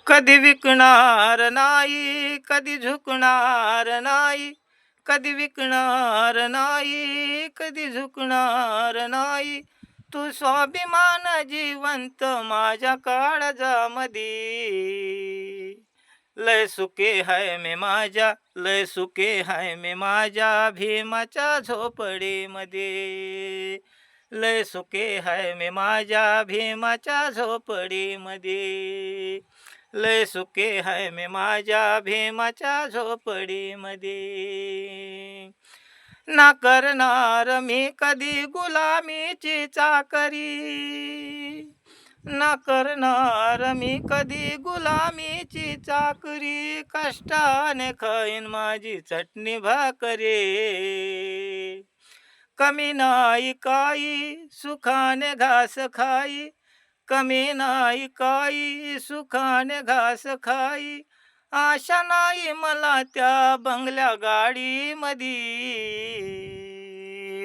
कधी विकणार नाही, कधी झुकणार नाही, कधी विकणार नाही, कधी झुकणार नाही. तू स्वाभिमान जिवंत माझ्या काळजामधी. लय सुखे हाय मी माझ्या, लय सुखे हाय मी माझ्या भीमाच्या झोपडीमध्ये. लय सुखे हाय मी माझ्या भीमाच्या झोपडीमध्ये. लय सुखे हाय मी माझ्या भीमाच्या झोपडीमध्ये. ना करणार मी कधी गुलामीची चाकरी. ना करणार मी कधी गुलामीची चाकरी. कष्टाने खाईन माझी चटणी भाकरी. कमी नाही काही सुखाने घास खाई. कमी नाही काही सुखाने घास खाई. आशा नाही मला त्या बंगल्या गाडीमधी.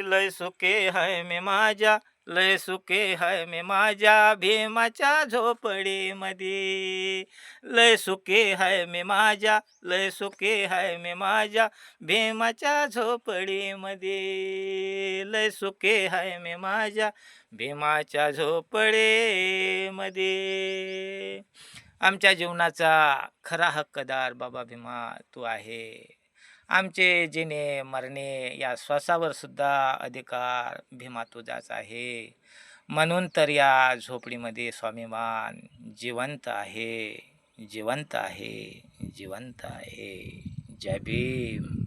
लय सुखे हाय मी माझ्या, लय सुखे हाय मी माझ्या भीमाच्या झोपडीमध्ये. लय सुखे हाय मी माझ्या, लय सुखे हाय मी माझ्या भीमाच्या झोपडीमध्ये. लय सुखे हाय मी माझ्या भीमाच्या झोपडीमध्ये. आमच्या जीवनाचा खरा हक्कदार बाबा भीमा तू आहे. आमचे जिने मरणे या श्वासावर सुद्धा अधिकार भीमा तुझाच आहे. म्हणून तर या झोपडीमध्ये स्वाभिमान जिवंत आहे, जिवंत आहे, जिवंत आहे. जय भीम.